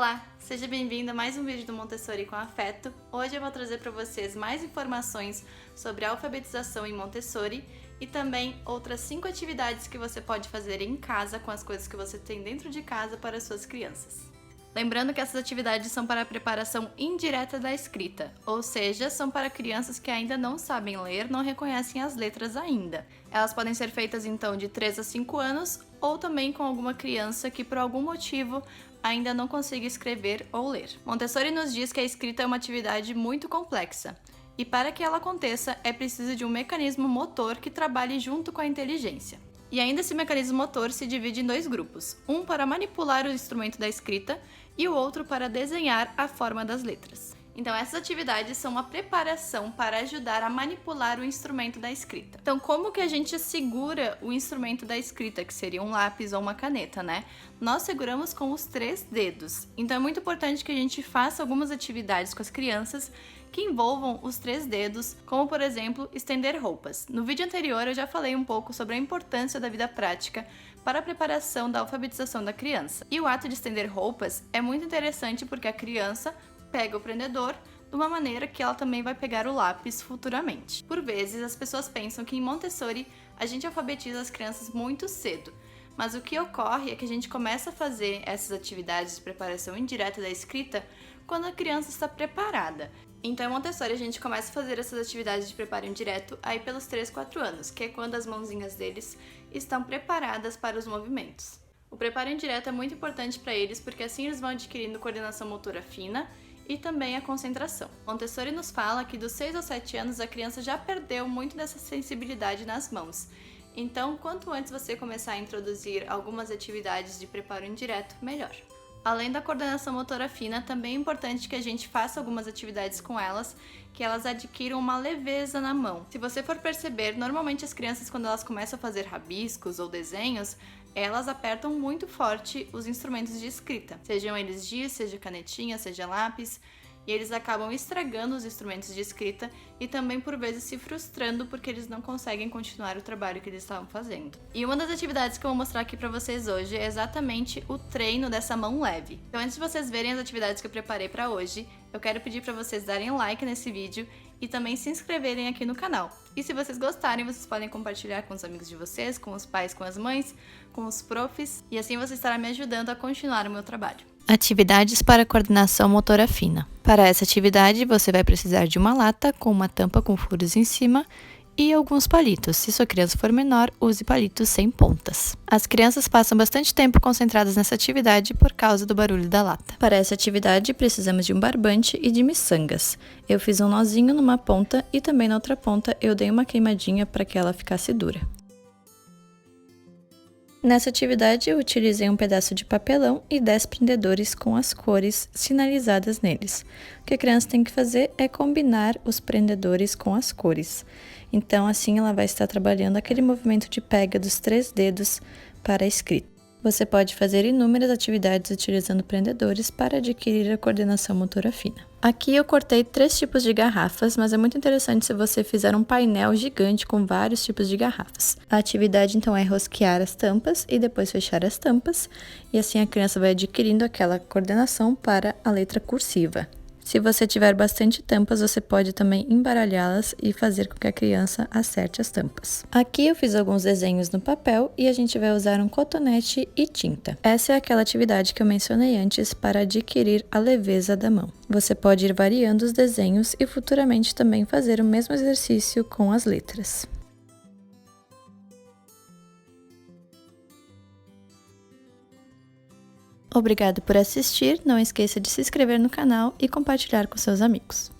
Olá, seja bem-vindo a mais um vídeo do Montessori com Afeto. Hoje eu vou trazer para vocês mais informações sobre a alfabetização em Montessori e também outras 5 atividades que você pode fazer em casa com as coisas que você tem dentro de casa para as suas crianças. Lembrando que essas atividades são para a preparação indireta da escrita, ou seja, são para crianças que ainda não sabem ler, não reconhecem as letras ainda. Elas podem ser feitas então de 3 a 5 anos ou também com alguma criança que por algum motivo ainda não consiga escrever ou ler. Montessori nos diz que a escrita é uma atividade muito complexa e para que ela aconteça é preciso de um mecanismo motor que trabalhe junto com a inteligência. E ainda esse mecanismo motor se divide em 2 grupos, um para manipular o instrumento da escrita e o outro para desenhar a forma das letras. Então essas atividades são uma preparação para ajudar a manipular o instrumento da escrita. Então como que a gente segura o instrumento da escrita, que seria um lápis ou uma caneta, né? Nós seguramos com os 3 dedos. Então é muito importante que a gente faça algumas atividades com as crianças que envolvam os 3 dedos, como por exemplo, estender roupas. No vídeo anterior eu já falei um pouco sobre a importância da vida prática para a preparação da alfabetização da criança. E o ato de estender roupas é muito interessante porque a criança pega o prendedor de uma maneira que ela também vai pegar o lápis futuramente. Por vezes, as pessoas pensam que em Montessori a gente alfabetiza as crianças muito cedo, mas o que ocorre é que a gente começa a fazer essas atividades de preparação indireta da escrita quando a criança está preparada. Então, em Montessori, a gente começa a fazer essas atividades de preparo indireto aí pelos 3, 4 anos, que é quando as mãozinhas deles estão preparadas para os movimentos. O preparo indireto é muito importante para eles porque assim eles vão adquirindo coordenação motora fina e também a concentração. Montessori nos fala que dos 6 aos 7 anos a criança já perdeu muito dessa sensibilidade nas mãos. Então, quanto antes você começar a introduzir algumas atividades de preparo indireto, melhor. Além da coordenação motora fina, também é importante que a gente faça algumas atividades com elas, que elas adquiram uma leveza na mão. Se você for perceber, normalmente as crianças, quando elas começam a fazer rabiscos ou desenhos, elas apertam muito forte os instrumentos de escrita, sejam eles giz, seja canetinha, seja lápis, e eles acabam estragando os instrumentos de escrita e também por vezes se frustrando porque eles não conseguem continuar o trabalho que eles estavam fazendo. E uma das atividades que eu vou mostrar aqui pra vocês hoje é exatamente o treino dessa mão leve. Então antes de vocês verem as atividades que eu preparei pra hoje, eu quero pedir pra vocês darem like nesse vídeo e também se inscreverem aqui no canal. E se vocês gostarem, vocês podem compartilhar com os amigos de vocês, com os pais, com as mães, com os profs, e assim você estará me ajudando a continuar o meu trabalho. Atividades para coordenação motora fina. Para essa atividade, você vai precisar de uma lata com uma tampa com furos em cima e alguns palitos. Se sua criança for menor, use palitos sem pontas. As crianças passam bastante tempo concentradas nessa atividade por causa do barulho da lata. Para essa atividade, precisamos de um barbante e de miçangas. Eu fiz um nozinho numa ponta e também na outra ponta eu dei uma queimadinha para que ela ficasse dura. Nessa atividade, eu utilizei um pedaço de papelão e 10 prendedores com as cores sinalizadas neles. O que a criança tem que fazer é combinar os prendedores com as cores. Então, assim, ela vai estar trabalhando aquele movimento de pega dos 3 dedos para a escrita. Você pode fazer inúmeras atividades utilizando prendedores para adquirir a coordenação motora fina. Aqui eu cortei 3 tipos de garrafas, mas é muito interessante se você fizer um painel gigante com vários tipos de garrafas. A atividade então é rosquear as tampas e depois fechar as tampas, e assim a criança vai adquirindo aquela coordenação para a letra cursiva. Se você tiver bastante tampas, você pode também embaralhá-las e fazer com que a criança acerte as tampas. Aqui eu fiz alguns desenhos no papel e a gente vai usar um cotonete e tinta. Essa é aquela atividade que eu mencionei antes para adquirir a leveza da mão. Você pode ir variando os desenhos e futuramente também fazer o mesmo exercício com as letras. Obrigado por assistir, não esqueça de se inscrever no canal e compartilhar com seus amigos.